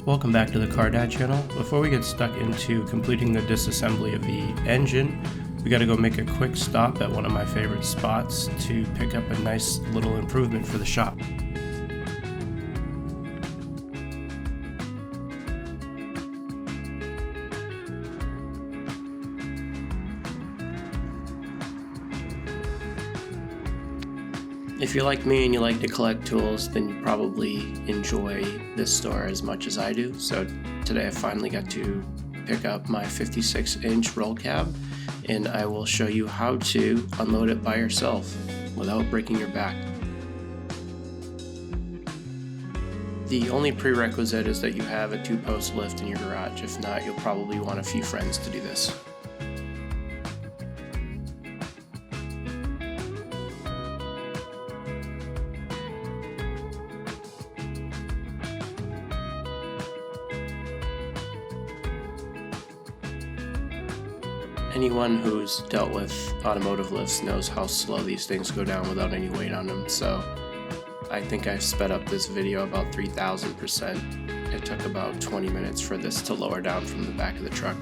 Welcome back to the Car Dad channel. Before we get stuck into completing the disassembly of the engine, we got to go make a quick stop at one of my favorite spots to pick up a nice little improvement for the shop. If you're like me and you like to collect tools, then you probably enjoy this store as much as I do. So today I finally got to pick up my 56-inch roll cab, and I will show you how to unload it by yourself without breaking your back. The only prerequisite is that you have a 2-post lift in your garage. If not, you'll probably want a few friends to do this. Anyone who's dealt with automotive lifts knows how slow these things go down without any weight on them, so I think I've sped up this video about 3,000%. It took about 20 minutes for this to lower down from the back of the truck.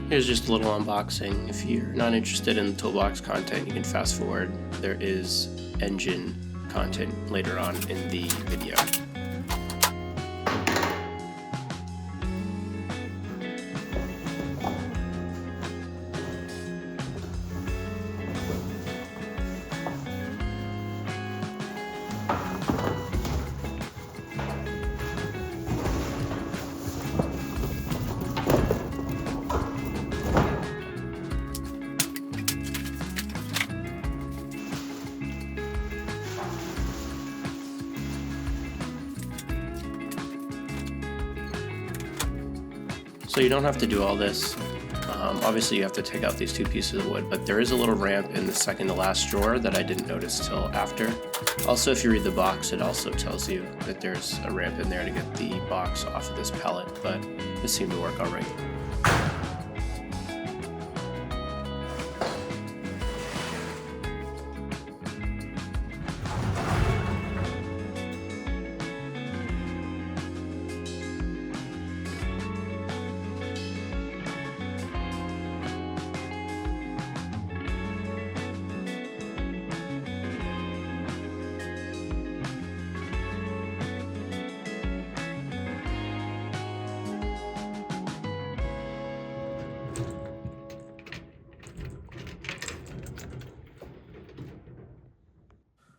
Here's just a little unboxing. If you're not interested in the toolbox content, you can fast forward. There is engine content later on in the video. So you don't have to do all this. Obviously you have to take out these 2 pieces of wood, but there is a little ramp in the second to last drawer that I didn't notice till after. Also, if you read the box, it also tells you that there's a ramp in there to get the box off of this pallet, but it seemed to work all right.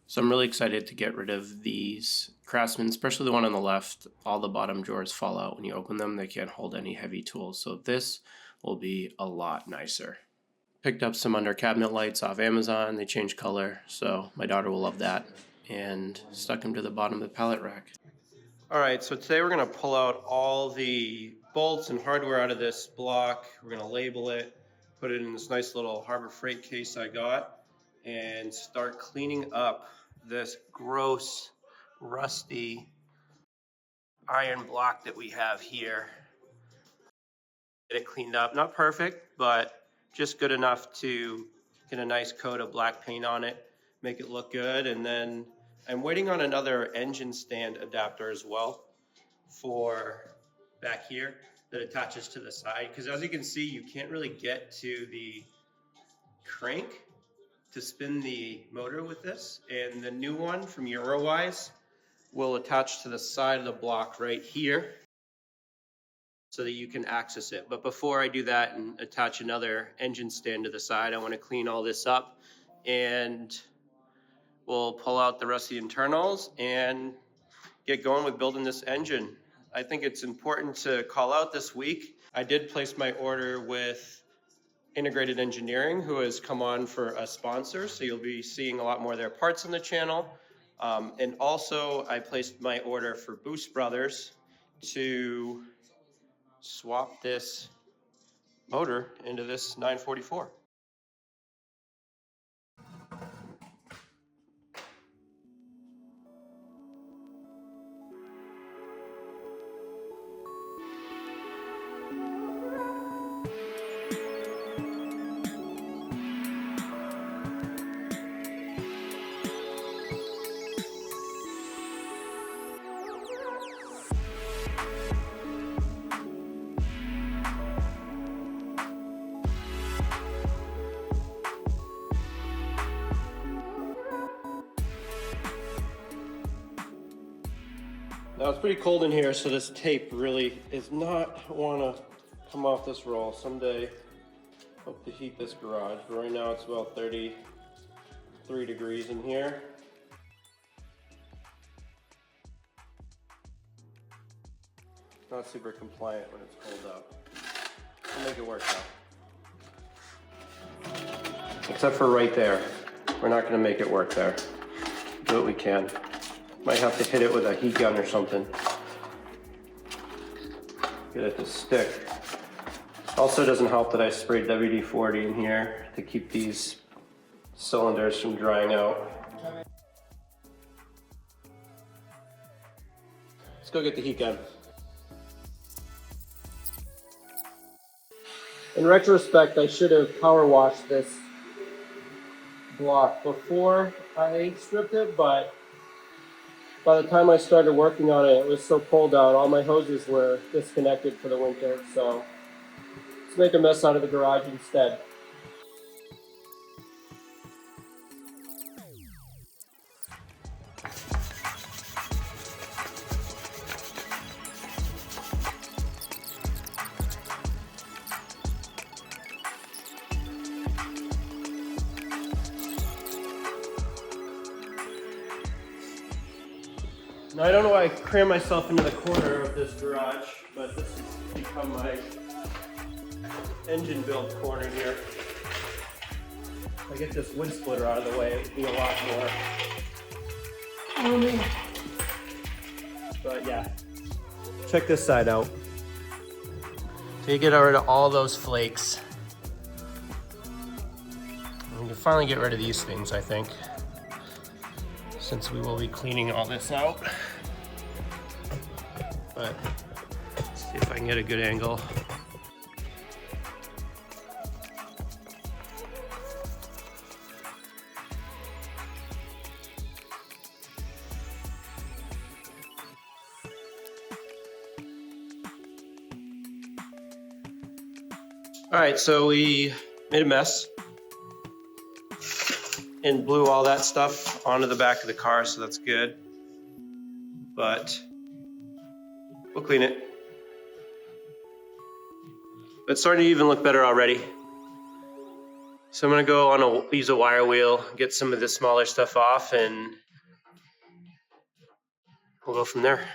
So I'm really excited to get rid of these Craftsman, especially the one on the left. All the bottom drawers fall out when you open them. They can't hold any heavy tools. So this will be a lot nicer. Picked up some under cabinet lights off Amazon. They change color, so my daughter will love that. And stuck them to the bottom of the pallet rack. All right, so today we're gonna pull out all the bolts and hardware out of this block. We're gonna label it, put it in this nice little Harbor Freight case I got, and start cleaning up this gross, rusty iron block that we have here. Get it cleaned up, not perfect, but just good enough to get a nice coat of black paint on it, make it look good. And then I'm waiting on another engine stand adapter as well for back here that attaches to the side, because as you can see, you can't really get to the crank to spin the motor with this, and the new one from Eurowise will attach to the side of the block right here so that you can access it. But before I do that and attach another engine stand to the side, I want to clean all this up, and we'll pull out the rusty internals and get going with building this engine. I think it's important to call out this week. I did place my order with Integrated Engineering, who has come on for a sponsor, so you'll be seeing a lot more of their parts on the channel. And also I placed my order for Boost Brothers to swap this motor into this 944. Now it's pretty cold in here, so this tape really is not want to come off this roll. Someday, hope to heat this garage. But right now it's about 33 degrees in here. Not super compliant when it's cold out. We'll make it work though. Except for right there. We're not going to make it work there. Do what we can. Might have to hit it with a heat gun or something. Get it to stick. Also doesn't help that I sprayed WD-40 in here to keep these cylinders from drying out. Let's go get the heat gun. In retrospect, I should have power washed this block before I stripped it, but by the time I started working on it, it was so cold out, all my hoses were disconnected for the winter, so let's make a mess out of the garage instead. Now, I don't know why I cram myself into the corner of this garage, but this has become my engine build corner here. If I get this wood splitter out of the way, it would be a lot more. But yeah, check this side out. So you get rid of all those flakes. And we can finally get rid of these things, I think, since we will be cleaning all this out. But let's see if I can get a good angle. All right, so we made a mess and blew all that stuff onto the back of the car, so that's good. But we'll clean it. But it's starting to even look better already. So I'm gonna use a wire wheel, get some of the smaller stuff off, and we'll go from there.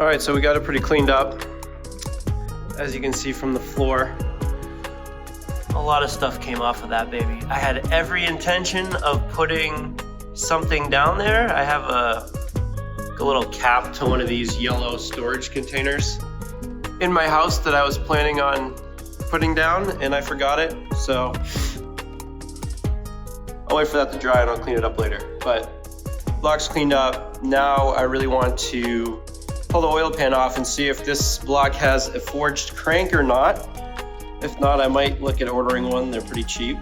All right, so we got it pretty cleaned up. As you can see from the floor, a lot of stuff came off of that baby. I had every intention of putting something down there. I have a little cap to one of these yellow storage containers in my house that I was planning on putting down, and I forgot it. So I'll wait for that to dry and I'll clean it up later. But block's cleaned up. Now I really want to pull the oil pan off and see if this block has a forged crank or not. If not, I might look at ordering one. They're pretty cheap.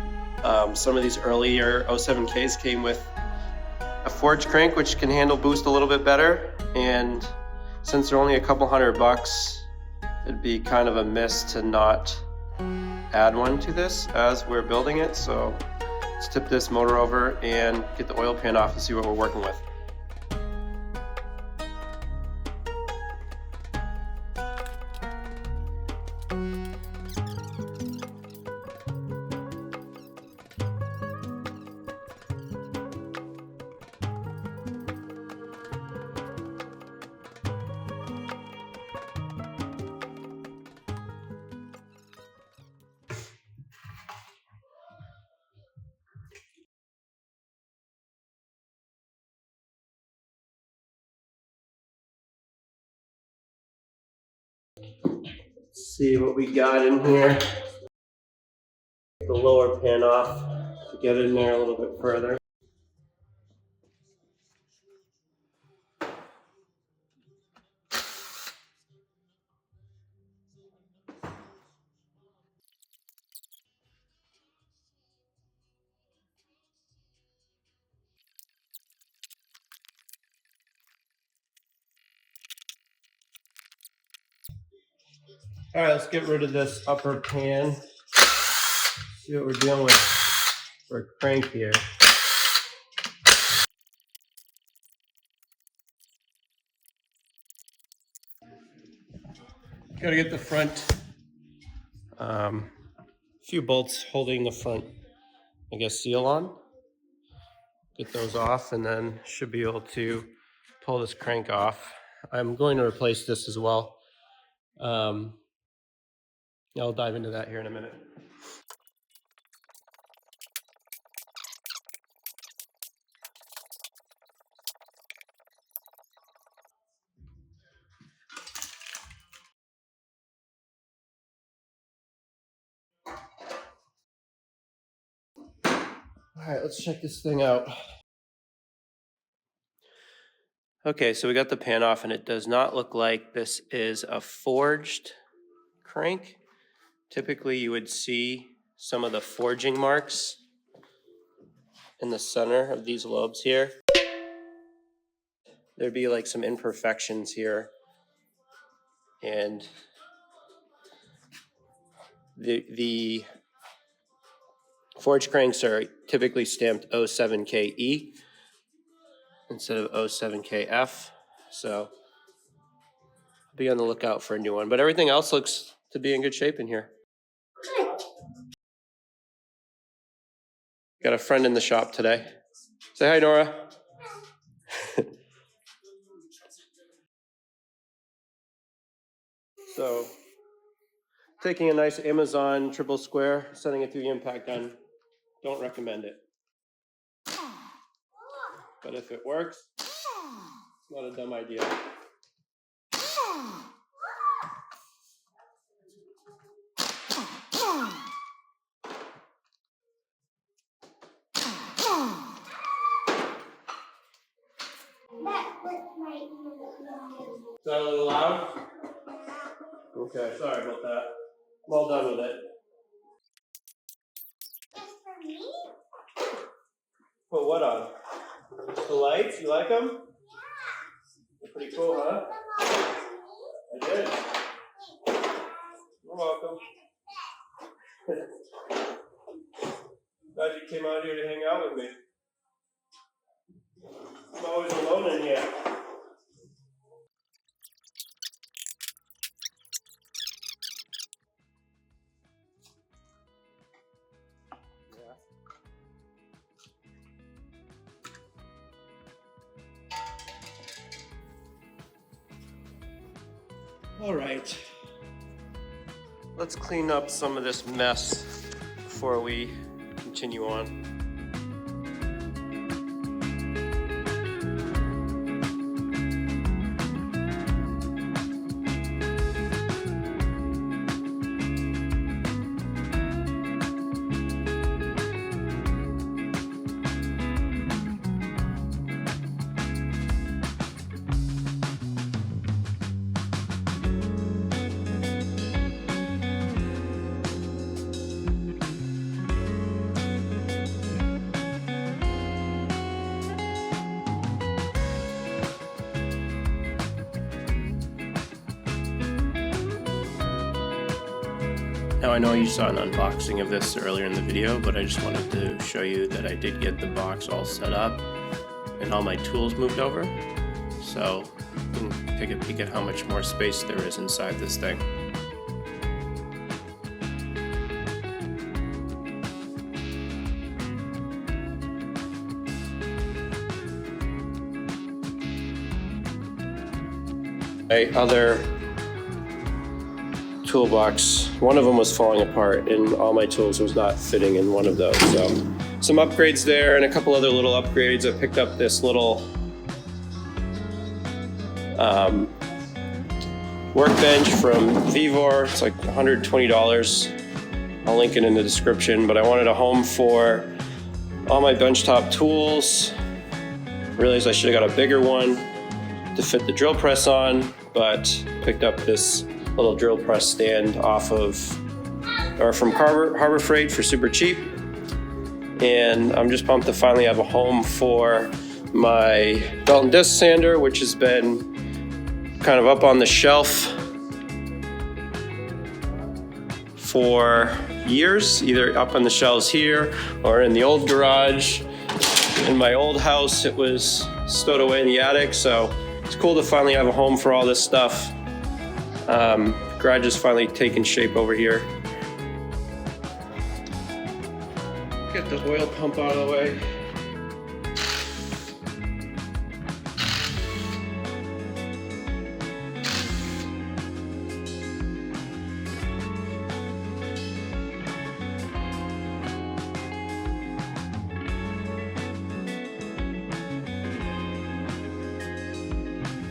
Some of these earlier 07Ks came with a forged crank, which can handle boost a little bit better. And since they're only a couple $100, it'd be kind of a miss to not add one to this as we're building it. So let's tip this motor over and get the oil pan off and see what we're working with. see what we got in here. The lower pin off to get in there a little bit further. All right, let's get rid of this upper pan. See what we're dealing with for a crank here. Got to get the front, few bolts holding the front, I guess, seal on. Get those off, and then should be able to pull this crank off. I'm going to replace this as well. I'll dive into that here in a minute. All right, let's check this thing out. Okay, so we got the pan off, and it does not look like this is a forged crank. Typically, you would see some of the forging marks in the center of these lobes here. There'd be like some imperfections here. And the forged cranks are typically stamped 07KE instead of 07KF. So be on the lookout for a new one. But everything else looks to be in good shape in here. Got a friend in the shop today. Say hi, Nora. So, taking a nice Amazon triple square, setting it through the impact gun. Don't recommend it. But if it works, it's not a dumb idea. Is that a little loud? Okay, sorry about that. I'm all done with it. Put what on? The lights? You like them? They're pretty cool, huh? I did. You're welcome. Glad you came out here to hang out with me. I'm always alone in here. All right, let's clean up some of this mess before we continue on. Now I know you saw an unboxing of this earlier in the video, but I just wanted to show you that I did get the box all set up and all my tools moved over. So you can take a peek at how much more space there is inside this thing. My other toolbox, one of them was falling apart and all my tools was not fitting in one of those. So some upgrades there and a couple other little upgrades. I picked up this little workbench from Vivor. It's like $120. I'll link it in the description, but I wanted a home for all my benchtop tools. Realized I should have got a bigger one to fit the drill press on, but picked up this little drill press stand from Harbor Freight for super cheap. And I'm just pumped to finally have a home for my belt and disc sander, which has been kind of up on the shelf for years, either up on the shelves here or in the old garage. In my old house, it was stowed away in the attic, so it's cool to finally have a home for all this stuff. Garage is finally taking shape over here. Get the oil pump out of the way.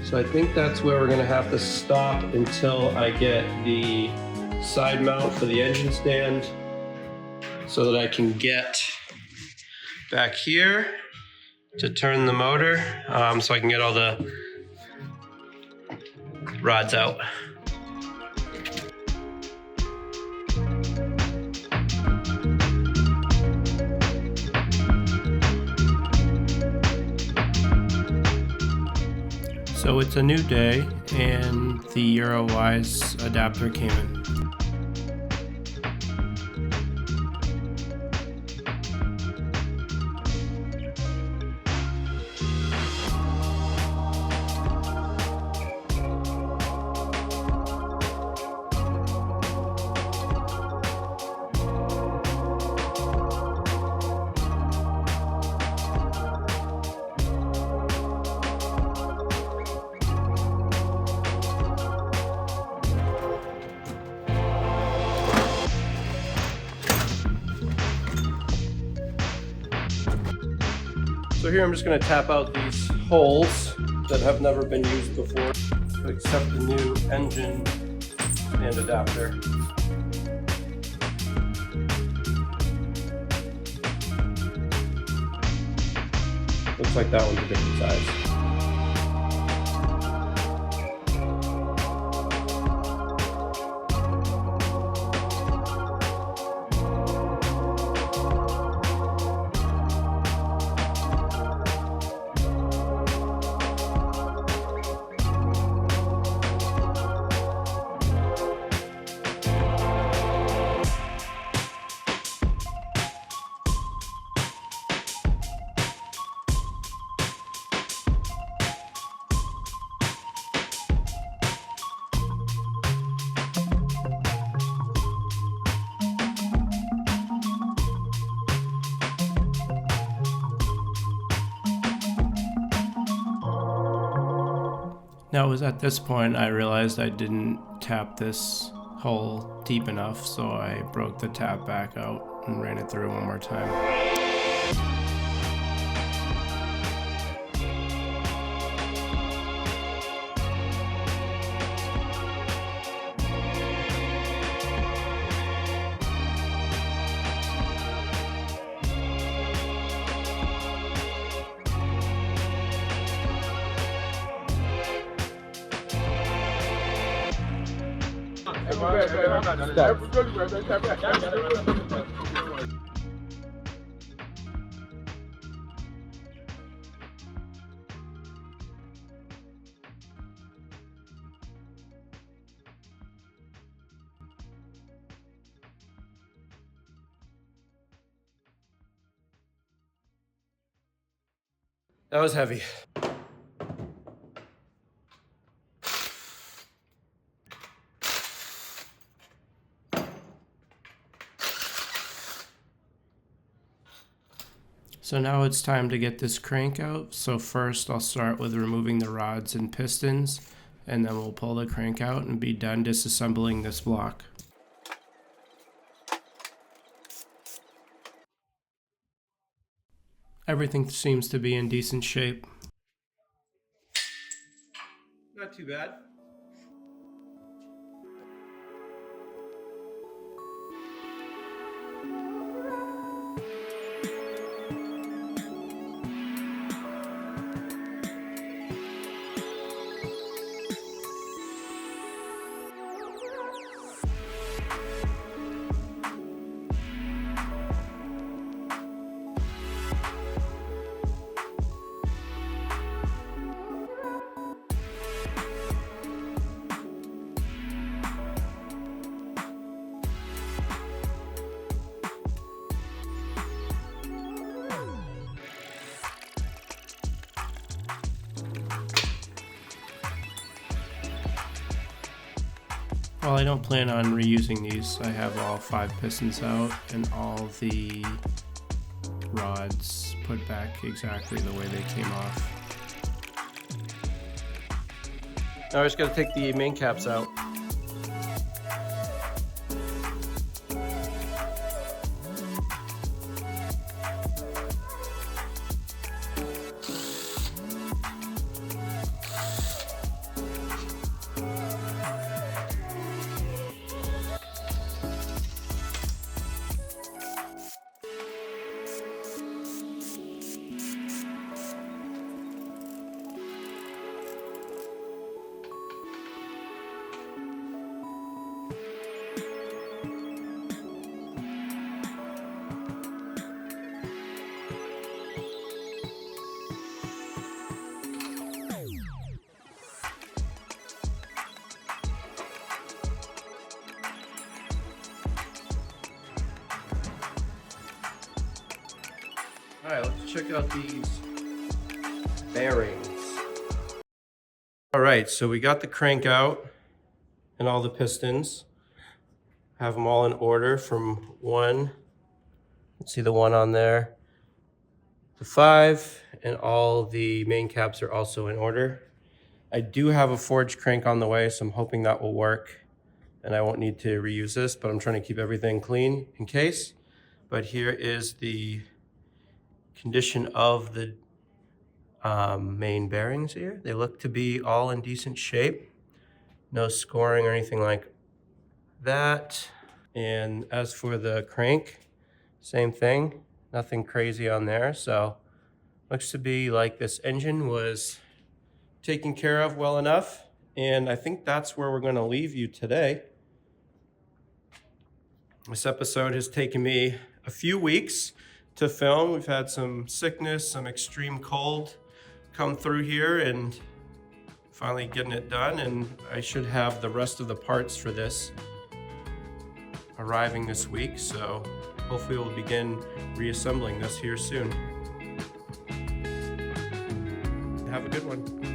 So I think that's where we're gonna have to stop until I get the side mount for the engine stand so that I can get back here to turn the motor so I can get all the rods out. So it's a new day and the Eurowise adapter came in. So here I'm just going to tap out these holes that have never been used before, except the new engine and adapter. Looks like that one's a different size. Now it was at this point I realized I didn't tap this hole deep enough, so I broke the tap back out and ran it through one more time. That was heavy. So now it's time to get this crank out. So first I'll start with removing the rods and pistons, and then we'll pull the crank out and be done disassembling this block. Everything seems to be in decent shape. Not too bad. Well, I don't plan on reusing these. I have all 5 pistons out and all the rods put back exactly the way they came off. Now I just got to take the main caps out. All right, let's check out these bearings. All right, so we got the crank out and all the pistons. Have them all in order from 1, let's see the 1 on there, to 5, and all the main caps are also in order. I do have a forged crank on the way, so I'm hoping that will work and I won't need to reuse this, but I'm trying to keep everything clean in case. But here is the condition of the main bearings here. They look to be all in decent shape. No scoring or anything like that. And as for the crank, same thing. Nothing crazy on there. So looks to be like this engine was taken care of well enough. And I think that's where we're going to leave you today. This episode has taken me a few weeks to film. We've had some sickness, some extreme cold come through here, and finally getting it done. And I should have the rest of the parts for this arriving this week. So hopefully we'll begin reassembling this here soon. Have a good one.